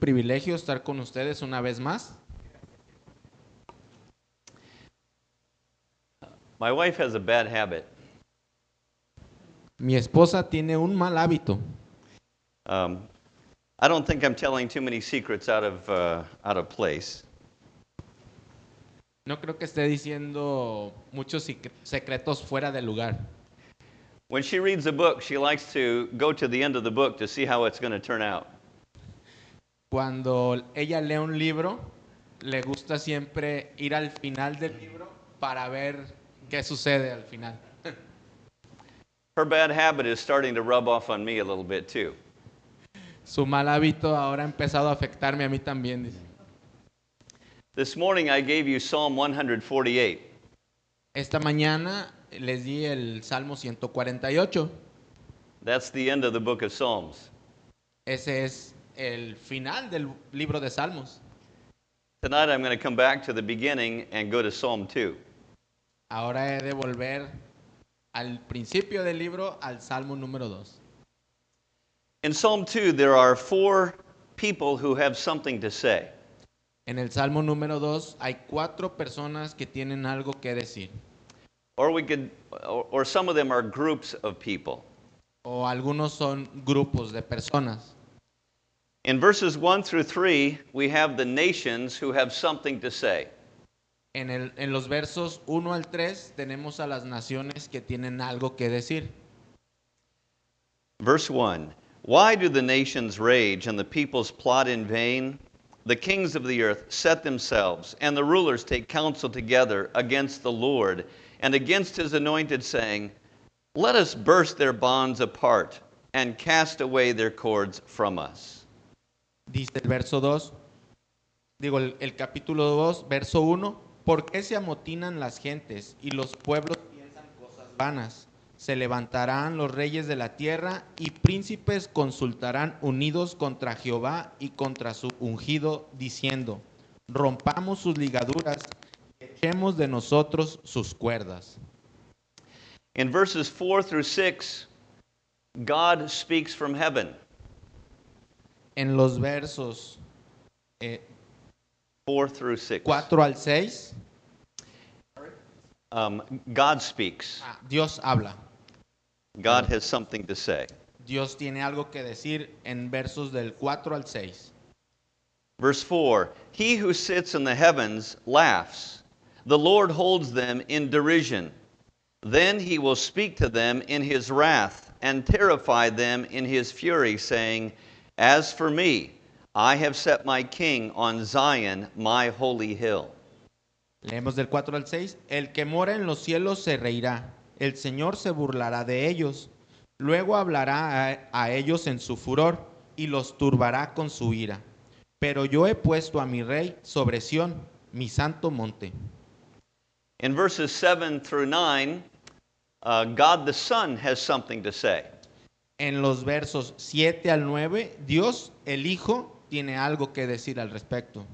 privilegio estar con ustedes una vez más. My wife has a bad habit. Mi esposa tiene un mal hábito. I don't think I'm telling too many secrets out of place. No creo que esté diciendo muchos secretos fuera del lugar. When she reads a book, she likes to go to the end of the book to see how it's going to turn out. Cuando ella lee un libro, le gusta siempre ir al final del libro para ver qué sucede al final. Her bad habit is starting to rub off on me a little bit too. Su mal hábito ahora ha empezado a afectarme a mí también. Dice. This morning I gave you Psalm 148. Esta mañana les di el Salmo 148. That's the end of the book of Psalms. Ese es el final del libro de Salmos. Tonight I'm going to come back to the beginning and go to Psalm 2. Ahora he de volver al principio del libro, al Salmo número 2. In Psalm 2 there are 4 people who have something to say. En el Salmo número 2 hay 4 personas que tienen algo que decir. Or some of them are groups of people. O algunos son grupos de personas. In verses 1 through 3, we have the nations who have something to say. En los versos 1 al 3 tenemos a las naciones que tienen algo que decir. Verse 1, why do the nations rage and the peoples plot in vain? The kings of the earth set themselves, and the rulers take counsel together against the Lord and against his anointed, saying, let us burst their bonds apart and cast away their cords from us. Dice el verso 2, el capítulo 2, verso 1, ¿por qué se amotinan las gentes y los pueblos piensan cosas vanas? Se levantarán los reyes de la tierra y príncipes consultarán unidos contra Jehová y contra su ungido, diciendo, rompamos sus ligaduras, echemos de nosotros sus cuerdas. In verses 4 through 6, God speaks from heaven. En los versos 4 through 6. 4 al 6, God speaks. Dios habla. God has something to say. Dios tiene algo que decir en versos del 4 al 6. Verse 4, he who sits in the heavens laughs. The Lord holds them in derision. Then he will speak to them in his wrath and terrify them in his fury, saying, as for me, I have set my king on Zion, my holy hill. Leemos del 4 al 6. El que mora en los cielos se reirá. El Señor se burlará de ellos. Luego hablará a ellos en su furor y los turbará con su ira. Pero yo he puesto a mi rey sobre Sión, mi santo monte. In verses 7 through 9, God the Son has something to say. En los versos 7 al 9, Dios, el Hijo, tiene algo que decir al respecto.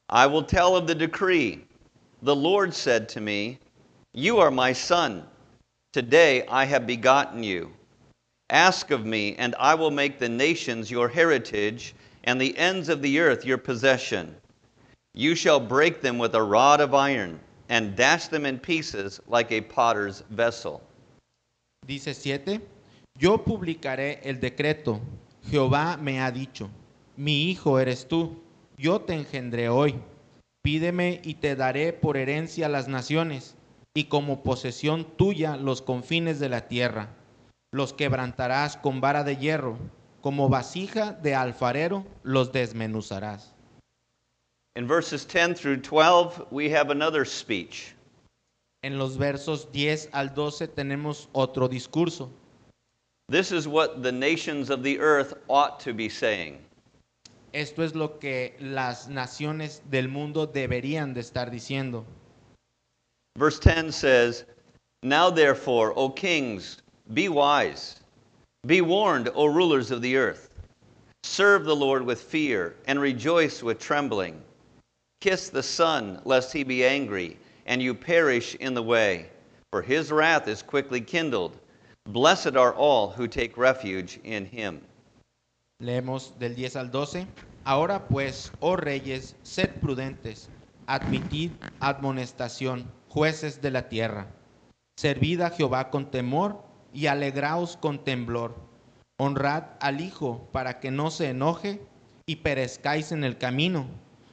I will tell of the decree. The Lord said to me, you are my son. Today I have begotten you. Ask of me, and I will make the nations your heritage, and the ends of the earth your possession. You shall break them with a rod of iron, and dash them in pieces like a potter's vessel. Dice 7, yo publicaré el decreto. Jehová me ha dicho, mi hijo eres tú, yo te engendré hoy. Pídeme y te daré por herencia las naciones, y como posesión tuya los confines de la tierra. Los quebrantarás con vara de hierro, como vasija de alfarero los desmenuzarás. In verses 10 through 12, we have another speech. En los versos 10 al 12 tenemos otro discurso. This is what the nations of the earth ought to be saying. Esto es lo que las naciones del mundo deberían de estar diciendo. Verse 10 says, now therefore, O kings, be wise. Be warned, O rulers of the earth. Serve the Lord with fear and rejoice with trembling. Kiss the Son, lest he be angry, and you perish in the way. For his wrath is quickly kindled. Blessed are all who take refuge in him. Leemos del 10 al 12. Ahora pues, oh reyes, sed prudentes, admitid admonestación, jueces de la tierra. Servid a Jehová con temor y alegraos con temblor. Honrad al Hijo para que no se enoje y perezcáis en el camino,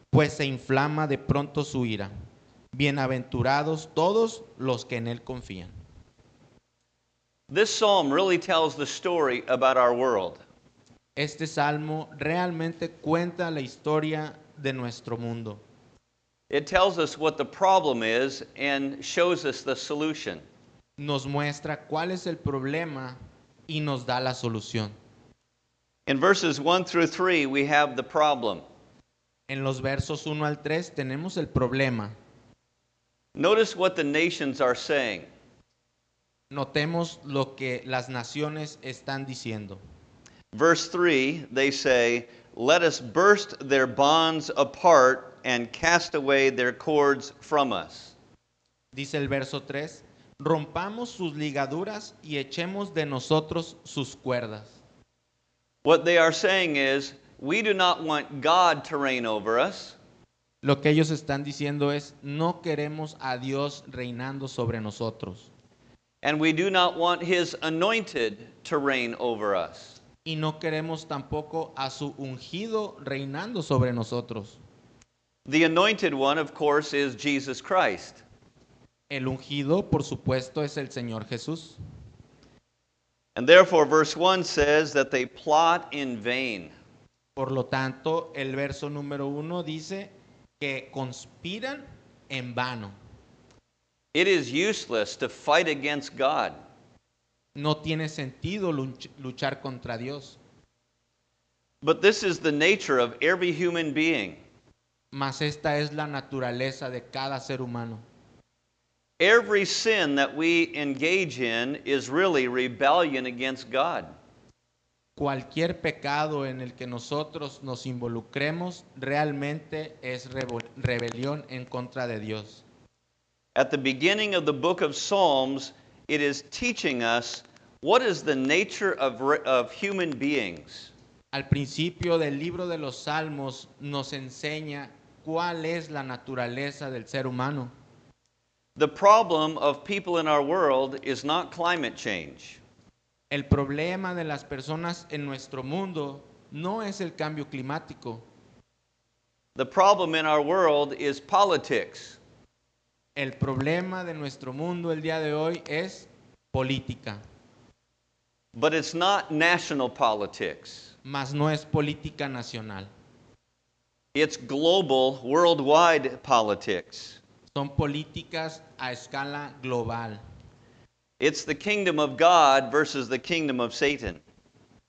pues se inflama de pronto su ira. Bienaventurados todos los que en él confían. This psalm really tells the story about our world. Este salmo realmente cuenta la historia de nuestro mundo. It tells us what the problem is and shows us the solution. Nos muestra cuál es el problema y nos da la solución. In verses 1 through 3, we have the problem. En los versos 1 al 3 tenemos el problema. Notice what the nations are saying. Notemos lo que las naciones están diciendo. Verse 3, they say, "Let us burst their bonds apart and cast away their cords from us." Dice el verso 3, rompamos sus ligaduras y echemos de nosotros sus cuerdas. What they are saying is, we do not want God to reign over us. Lo que ellos están diciendo es, no queremos a Dios reinando sobre nosotros. And we do not want his anointed to reign over us. Y no queremos tampoco a su ungido reinando sobre nosotros. The anointed one, of course, is Jesus Christ. El ungido, por supuesto, es el Señor Jesús. And therefore, verse 1 says that they plot in vain. Por lo tanto, el verso número 1 dice que conspiran en vano. It is useless to fight against God. No tiene sentido luchar contra Dios. But this is the nature of every human being. Mas esta es la naturaleza de cada ser humano. Every sin that we engage in is really rebellion against God. Cualquier pecado en el que nosotros nos involucremos realmente es rebelión en contra de Dios. At the beginning of the book of Psalms, it is teaching us what is the nature of human beings. Al principio del libro de los Salmos nos enseña cuál es la naturaleza del ser humano. The problem of people in our world is not climate change. El problema de las personas en nuestro mundo no es el cambio climático. The problem in our world is politics. El problema de nuestro mundo el día de hoy es política. But it's not national politics. Mas no es política nacional. It's global, worldwide politics. Son políticas a escala global. It's the kingdom of God versus the kingdom of Satan.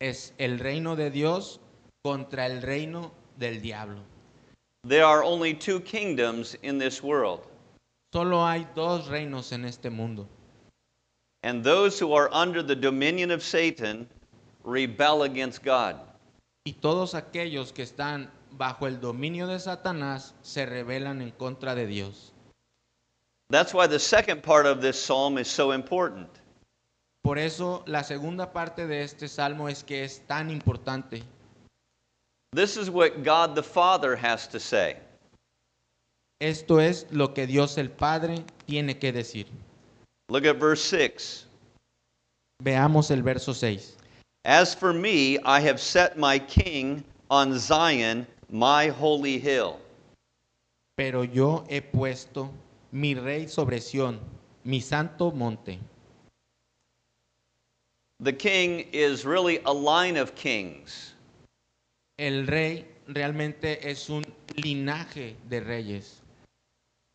Es el reino de Dios contra el reino del diablo. There are only two kingdoms in this world. Solo hay dos reinos en este mundo. And those who are under the dominion of Satan rebel against God. Y todos aquellos que están bajo el dominio de Satanás se rebelan en contra de Dios. That's why the second part of this psalm is so important. Por eso la segunda parte de este salmo es que es tan importante. This is what God the Father has to say. Esto es lo que Dios el Padre tiene que decir. Look at verse 6. Veamos el verso 6. As for me, I have set my king on Zion, my holy hill. Pero yo he puesto mi rey sobre Sión, mi santo monte. The king is really a line of kings. El rey realmente es un linaje de reyes.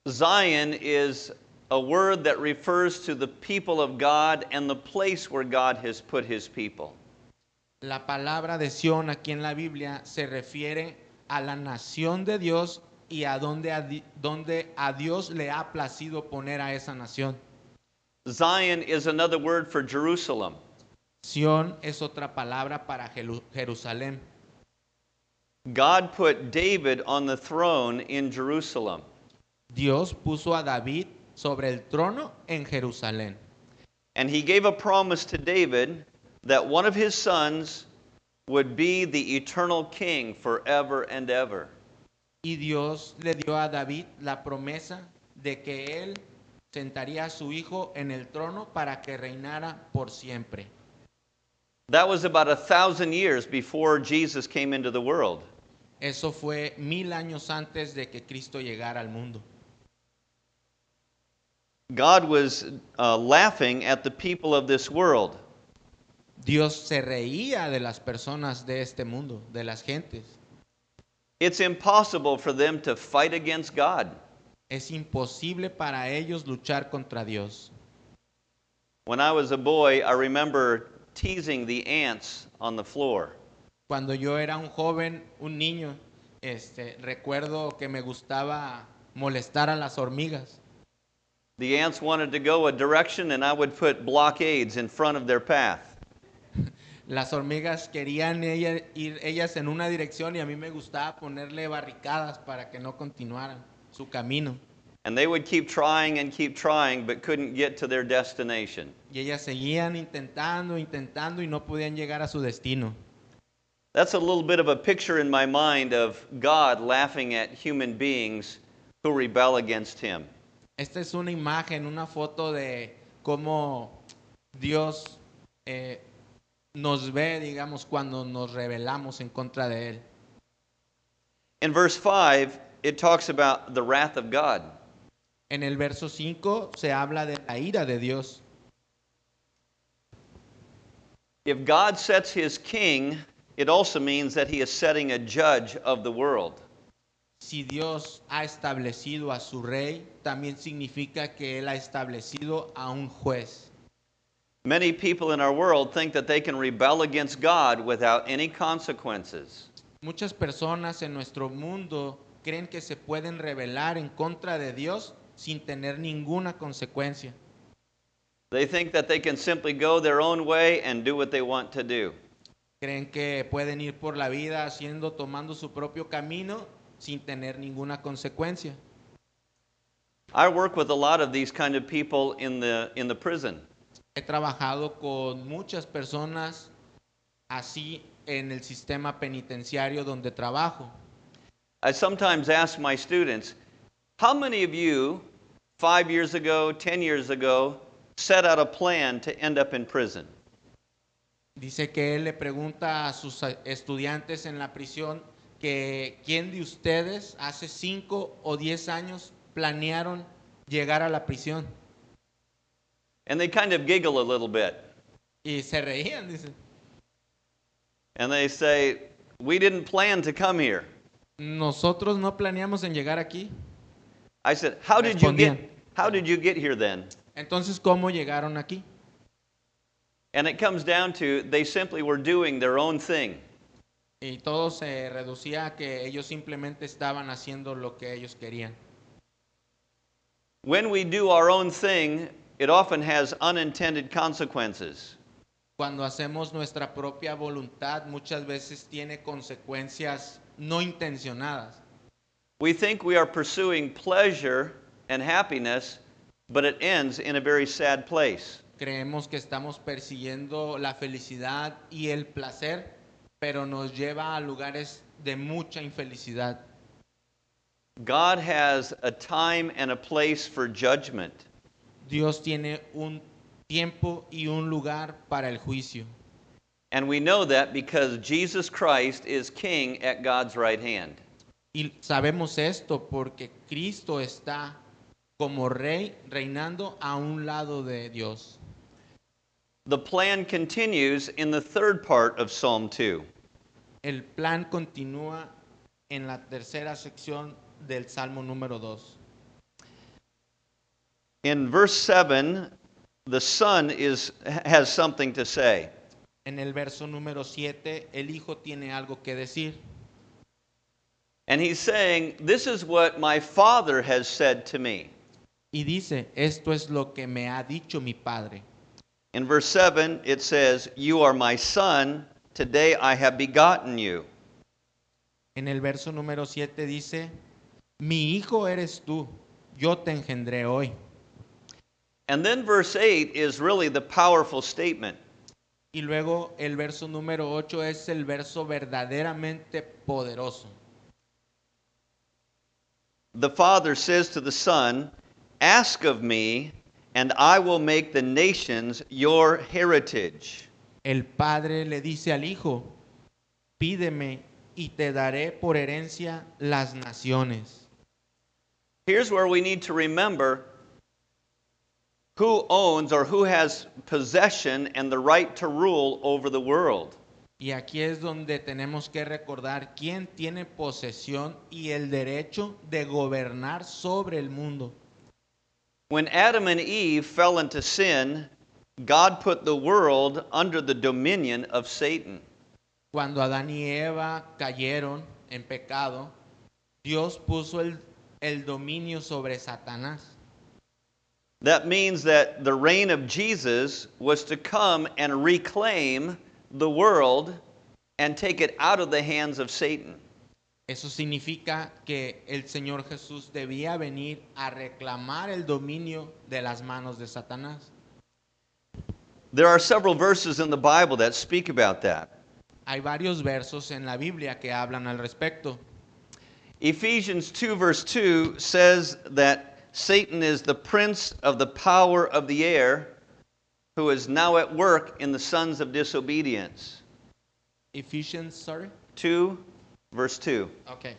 Zion is a word that refers to the people of God and the place where God has put his people. La palabra de Sión aquí en la Biblia se refiere a la nación de Dios y a donde a Dios le ha placido poner a esa nación. Zion is another word for Jerusalem. Sión es otra palabra para Jerusalén. God put David on the throne in Jerusalem. Dios puso a David sobre el trono en Jerusalén. And he gave a promise to David that one of his sons would be the eternal king forever and ever. Y Dios le dio a David la promesa de que él sentaría a su hijo en el trono para que reinara por siempre. That was about 1,000 years before Jesus came into the world. Eso fue 1000 años antes de que Cristo llegara al mundo. God was laughing at the people of this world. Dios se reía de las personas de este mundo, de las gentes. It's impossible for them to fight against God. Es imposible para ellos luchar contra Dios. When I was a boy, I remember teasing the ants on the floor. Cuando yo era un joven, un niño, recuerdo que me gustaba molestar a las hormigas. The ants wanted to go a direction, and I would put blockades in front of their path. Las hormigas querían ir ellas en una dirección y a mí me gustaba ponerle barricadas para que no continuaran su camino. And they would keep trying, but couldn't get to their destination. Y ellas seguían intentando y no podían llegar a su destino. That's a little bit of a picture in my mind of God laughing at human beings who rebel against Him. Esta es una imagen, una foto de cómo Dios nos ve, digamos, cuando nos rebelamos en contra de Él. In verse 5, it talks about the wrath of God. En el verso 5 se habla de la ira de Dios. If God sets His king, it also means that He is setting a judge of the world. Si Dios ha establecido a su rey, también significa que Él ha establecido a un juez. Many people in our world think that they can rebel against God without any consequences. Muchas personas en nuestro mundo creen que se pueden rebelar en contra de Dios sin tener ninguna consecuencia. They think that they can simply go their own way and do what they want to do. Creen que pueden ir por la vida tomando su propio camino sin tener ninguna consecuencia. I work with a lot of these kind of people in the prison. He trabajado con muchas personas así en el sistema penitenciario donde trabajo. I sometimes ask my students, how many of you 5 years ago, 10 years ago, set out a plan to end up in prison? Dice que él le pregunta a sus estudiantes en la prisión que quién de ustedes hace 5 o 10 años planearon llegar a la prisión. And they kind of giggle a little bit. Y se reían, dice. And they say, we didn't plan to come here. Nosotros no planeamos en llegar aquí. I said, how did you get here then? Entonces, ¿cómo llegaron aquí? And it comes down to they simply were doing their own thing. Y todo se reducía a que ellos simplemente estaban haciendo lo que ellos querían. When we do our own thing, it often has unintended consequences. Cuando hacemos nuestra propia voluntad, muchas veces tiene consecuencias no intencionadas. We think we are pursuing pleasure and happiness, but it ends in a very sad place. Creemos que estamos persiguiendo la felicidad y el placer, pero nos lleva a lugares de mucha infelicidad. God has a time and a place for judgment. Dios tiene un tiempo y un lugar para el juicio. And we know that because Jesus Christ is king at God's right hand. Y sabemos esto porque Cristo está como rey reinando a un lado de Dios. The plan continues in the third part of Psalm 2. El plan continúa en la tercera sección del Salmo número 2. In verse 7, the son has something to say. En el verso número 7, el hijo tiene algo que decir. And he's saying, this is what my father has said to me. Y dice, esto es lo que me ha dicho mi padre. In verse 7, it says, you are my son, today I have begotten you. En el verso número 7 dice, mi hijo eres tú, yo te engendré hoy. And then verse 8 is really the powerful statement. Y luego el verso número 8 es el verso verdaderamente poderoso. The Father says to the Son, "Ask of me, and I will make the nations your heritage." El Padre le dice al Hijo, pídeme y te daré por herencia las naciones. Here's where we need to remember who owns or who has possession and the right to rule over the world. Y aquí es donde tenemos que recordar quién tiene posesión y el derecho de gobernar sobre el mundo. When Adam and Eve fell into sin, God put the world under the dominion of Satan. Cuando Adán y Eva cayeron en pecado, Dios puso el dominio sobre Satanás. That means that the reign of Jesus was to come and reclaim the world and take it out of the hands of Satan. Eso significa que el Señor Jesús debía venir a reclamar el dominio de las manos de Satanás. There are several verses in the Bible that speak about that. Hay varios versos en la Biblia que hablan al respecto. Ephesians 2 verse 2 says that Satan is the prince of the power of the air, who is now at work in the sons of disobedience. Ephesians, 2 verse 2. Okay.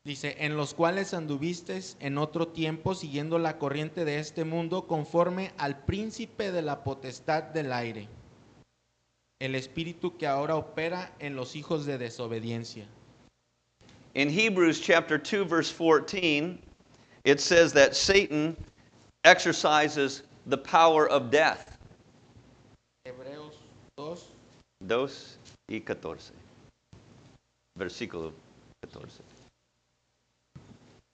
Dice, en los cuales anduvisteis en otro tiempo siguiendo la corriente de este mundo conforme al príncipe de la potestad del aire, el espíritu que ahora opera en los hijos de desobediencia. In Hebrews chapter 2 verse 14, it says that Satan exercises the power of death. Hebreos 2. 2 y 14. Versículo 14.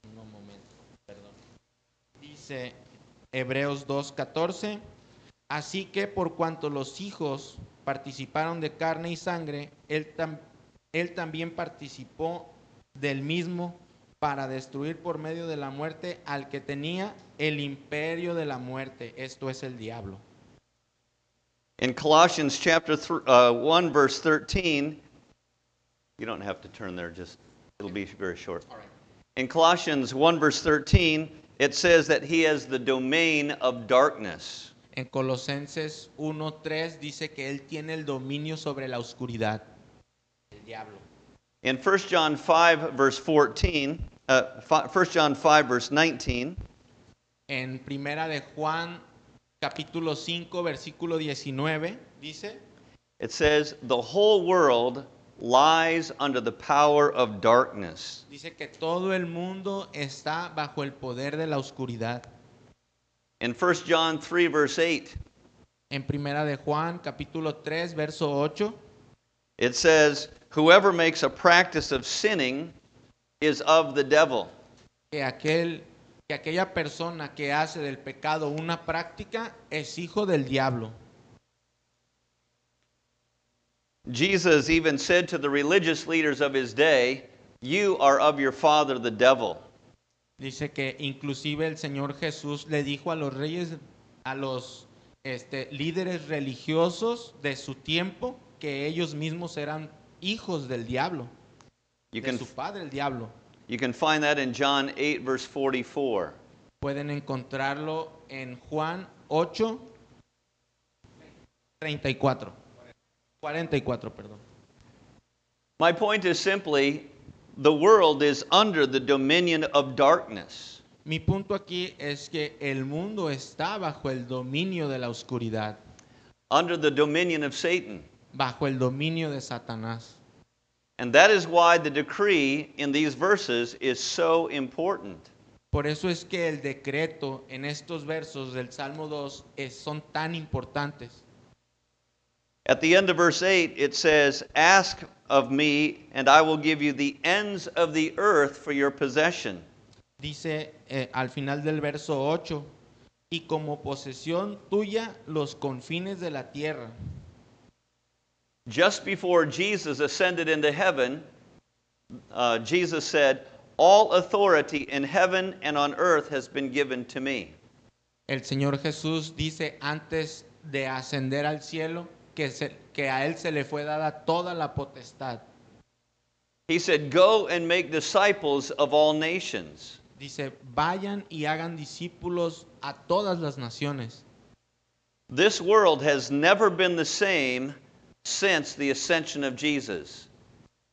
Un momento, perdón. Dice Hebreos 2:14, así que por cuanto los hijos participaron de carne y sangre, él también participó del mismo para destruir por medio de la muerte al que tenía el imperio de la muerte, esto es el diablo. In Colossians chapter 1 verse 13, you don't have to turn there, just it'll be very short. All right. In Colossians 1 verse 13, it says that he has the domain of darkness. En Colosenses 1:3 dice que él tiene el dominio sobre la oscuridad, el diablo. In 1 John 5 verse 14, 1 John 5 verse 19, En Primera de Juan, capítulo 5, versículo 19, dice, it says, "The whole world lies under the power of darkness." dice que todo el mundo está bajo el poder de la oscuridad. In 1 John 3 verse 8, En Primera de Juan, capítulo 3, verso 8, it says, "Whoever makes a practice of sinning is of the devil." que aquella persona que hace del pecado una práctica es hijo del diablo. Jesus even said to the religious leaders of his day, "You are of your father the devil." Dice que inclusive el Señor Jesús le dijo a los reyes, a los líderes religiosos de su tiempo, que ellos mismos eran hijos del diablo, You de can, su padre el diablo. you can find that in John 8 verse 44. Pueden encontrarlo en Juan 8, 34. 44, perdón. My point is simply, the world is under the dominion of darkness. Mi punto aquí es que el mundo está bajo el dominio de la oscuridad, Under the dominion of Satan. bajo el dominio de Satanás. And that is why the decree in these verses is so important. Por eso es que el decreto en estos versos del Salmo 2 son tan importantes. At the end of verse 8, it says, "Ask of me, and I will give you the ends of the earth for your possession." Dice al final del verso 8, y como posesión tuya los confines de la tierra. Just before Jesus ascended into heaven, Jesus said, "All authority in heaven and on earth has been given to me." El Señor Jesús dice antes de ascender al cielo que a él se le fue dada toda la potestad. He said, "Go and make disciples of all nations." Dice, vayan y hagan discípulos a todas las naciones. This world has never been the same since the ascension of Jesus.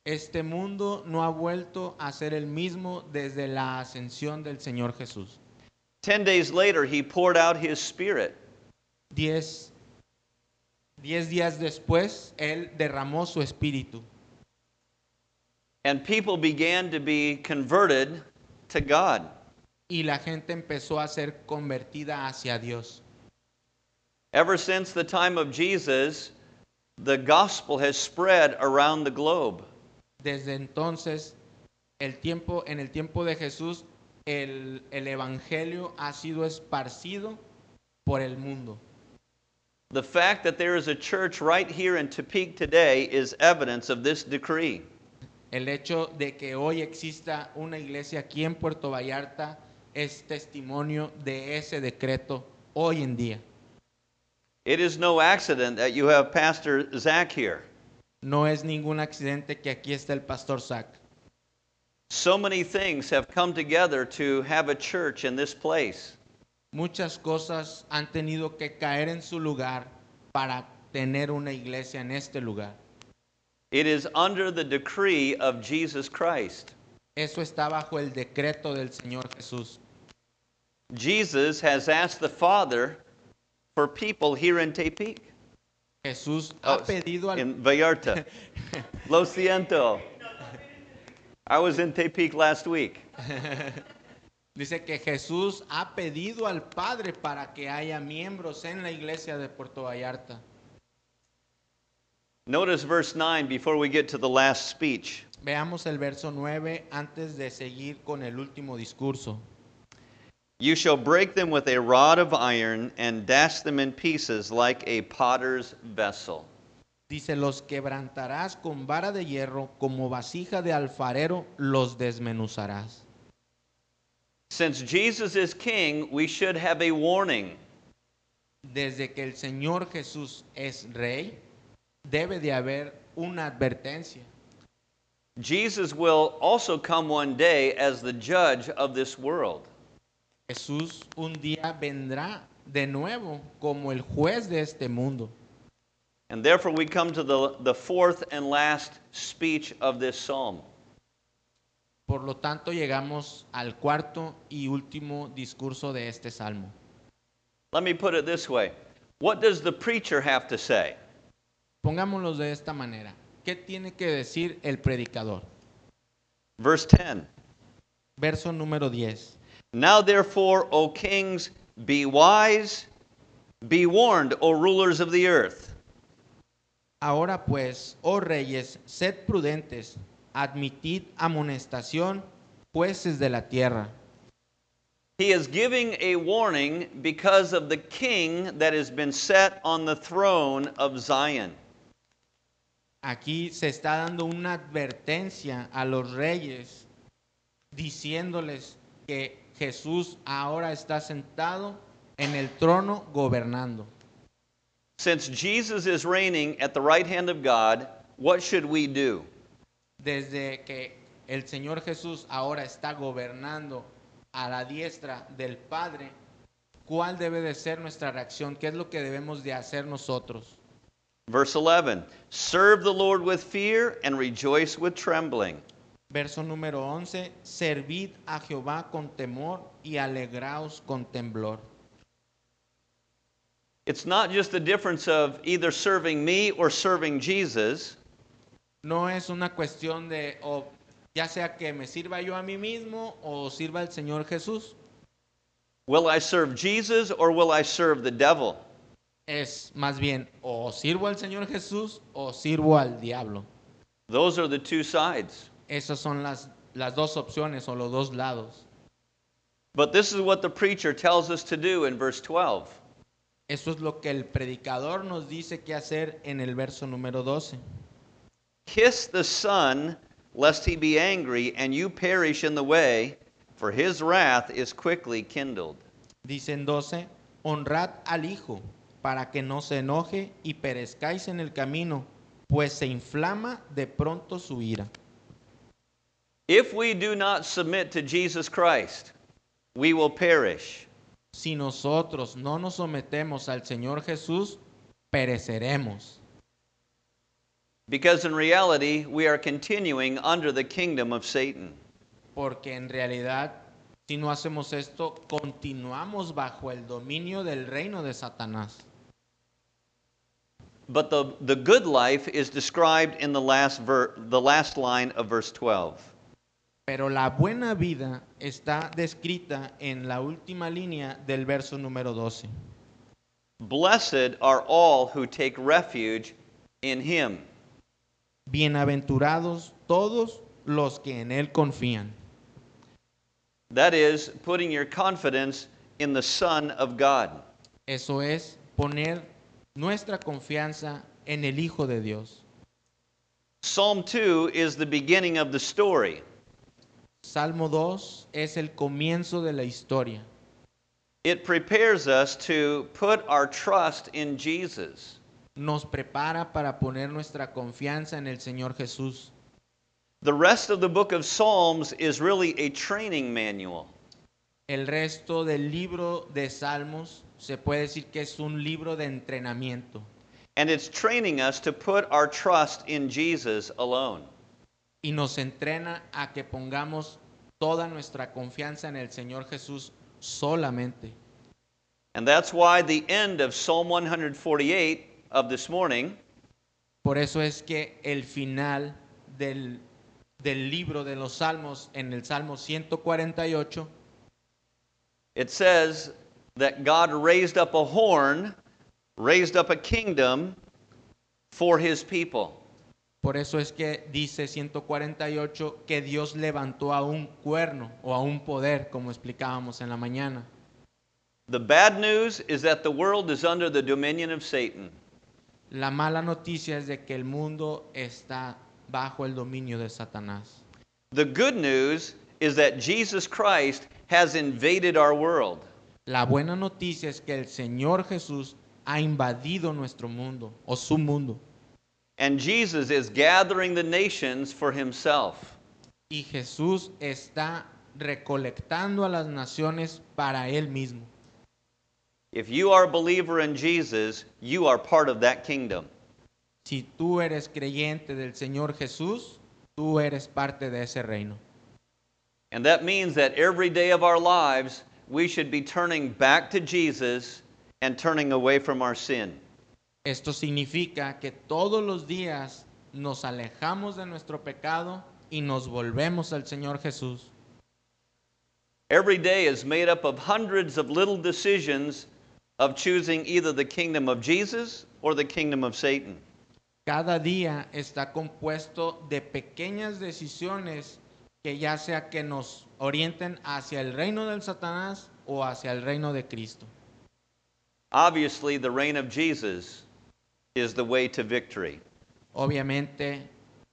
Este mundo no ha vuelto a ser el mismo desde la ascensión del Señor Jesús. 10 days later, he poured out his Spirit. 10 días después, Él derramó su espíritu. And people began to be converted to God. Y la gente empezó a ser convertida hacia Dios. Ever since the time of Jesus, the gospel has spread around the globe. Desde entonces, en el tiempo de Jesús, el evangelio ha sido esparcido por el mundo. The fact that there is a church right here in Tepic today is evidence of this decree. El hecho de que hoy exista una iglesia aquí en Puerto Vallarta es testimonio de ese decreto hoy en día. It is no accident that you have Pastor Zach here. No es ningún accidente que aquí está el pastor Zach. So many things have come together to have a church in this place. Muchas cosas han tenido que caer en su lugar para tener una iglesia en este lugar. It is under the decree of Jesus Christ. Eso está bajo el decreto del Señor Jesús. Jesus has asked the Father for people here in Tepic. Jesús ha pedido al... In Vallarta. Lo siento. I was in Tepic last week. Dice que Jesús ha pedido al Padre para que haya miembros en la iglesia de Puerto Vallarta. Notice verse 9 before we get to the last speech. Veamos el verso 9 antes de seguir con el último discurso. You shall break them with a rod of iron and dash them in pieces like a potter's vessel. Dice, los quebrantarás con vara de hierro, como vasija de alfarero los desmenuzarás. Since Jesus is king, we should have a warning. Desde que el Señor Jesús es rey, debe de haber una advertencia. Jesus will also come one day as the judge of this world. Jesús un día vendrá de nuevo como el juez de este mundo. And therefore we come to the fourth and last speech of this psalm. Por lo tanto, llegamos al cuarto y último discurso de este salmo. Let me put it this way. What does the preacher have to say? Pongámoslo de esta manera. ¿Qué tiene que decir el predicador? Verse 10. Verso número 10. Now therefore, O kings, be wise, be warned, O rulers of the earth. Ahora pues, oh reyes, sed prudentes, admitid amonestación, jueces de la tierra. He is giving a warning because of the king that has been set on the throne of Zion. Aquí se está dando una advertencia a los reyes, diciéndoles que Jesús ahora está sentado en el trono gobernando. Since Jesus is reigning at the right hand of God, what should we do? Desde que el Señor Jesús ahora está gobernando a la diestra del Padre, ¿cuál debe de ser nuestra reacción? ¿Qué es lo que debemos de hacer nosotros? Verse 11, serve the Lord with fear and rejoice with trembling. Verso número 11, servid a Jehová con temor y alegraos con temblor. It's not just the difference of either serving me or serving Jesus. No es una cuestión de, ya sea que me sirva yo a mí mismo o sirva al Señor Jesús. Will I serve Jesus or will I serve the devil? Es más bien, o sirvo al Señor Jesús o sirvo al diablo. Those are the two sides. Esas son las dos opciones o los dos lados. But this is what the preacher tells us to do in verse 12. Eso es lo que el predicador nos dice que hacer en el verso número 12. Kiss the Son, lest he be angry, and you perish in the way, for his wrath is quickly kindled. Dice en 12, honrad al Hijo, para que no se enoje y perezcáis en el camino, pues se inflama de pronto su ira. If we do not submit to Jesus Christ, we will perish. Si nosotros no nos sometemos al Señor Jesús, pereceremos. Because in reality, we are continuing under the kingdom of Satan. Porque en realidad, si no hacemos esto, continuamos bajo el dominio del reino de Satanás. But the good life is described in the last line of verse 12. Pero la buena vida está descrita en la última línea del verso número 12. Blessed are all who take refuge in him. Bienaventurados todos los que en él confían. That is, putting your confidence in the Son of God. Eso es poner nuestra confianza en el Hijo de Dios. Psalm 2 is the beginning of the story. Salmo 2 es el comienzo de la historia. It prepares us to put our trust in Jesus. Nos prepara para poner nuestra confianza en el Señor Jesús. The rest of the book of Psalms is really a training manual. El resto del libro de Salmos se puede decir que es un libro de entrenamiento. And it's training us to put our trust in Jesus alone. Y nos entrena a que pongamos toda nuestra confianza en el Señor Jesús solamente. And that's why the end of Psalm 148 of this morning Por eso es que el final del libro de los Salmos, en el Salmo 148, it says that God raised up a horn, raised up a kingdom for his people. por eso es que dice 148 que Dios levantó a un cuerno o a un poder, como explicábamos en la mañana. The bad news is that the world is under the dominion of Satan. La mala noticia es de que el mundo está bajo el dominio de Satanás. The good news is that Jesus Christ has invaded our world. La buena noticia es que el Señor Jesús ha invadido nuestro mundo o su mundo. And Jesus is gathering the nations for himself. Y Jesús está recolectando a las naciones para Él mismo. If you are a believer in Jesus, you are part of that kingdom. Si tú eres creyente del Señor Jesús, tú eres parte de ese reino. And that means that every day of our lives, we should be turning back to Jesus and turning away from our sin. Esto significa que todos los días nos alejamos de nuestro pecado y nos volvemos al Señor Jesús. Every day is made up of hundreds of little decisions of choosing either the kingdom of Jesus or the kingdom of Satan. Cada día está compuesto de pequeñas decisiones que ya sea que nos orienten hacia el reino del Satanás o hacia el reino de Cristo. Obviously, the reign of Jesus is the way to victory. Obviamente,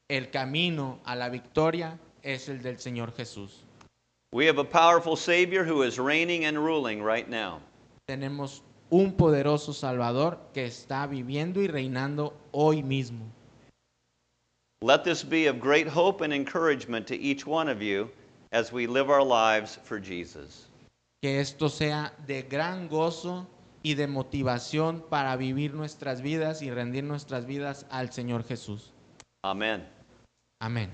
el camino a la victoria es el del Señor Jesús. We have a powerful Savior who is reigning and ruling right now. Tenemos un poderoso Salvador que está viviendo y reinando hoy mismo. Let this be of great hope and encouragement to each one of you as we live our lives for Jesus. Que esto sea de gran gozo y de motivación para vivir nuestras vidas y rendir nuestras vidas al Señor Jesús. Amen. Amén.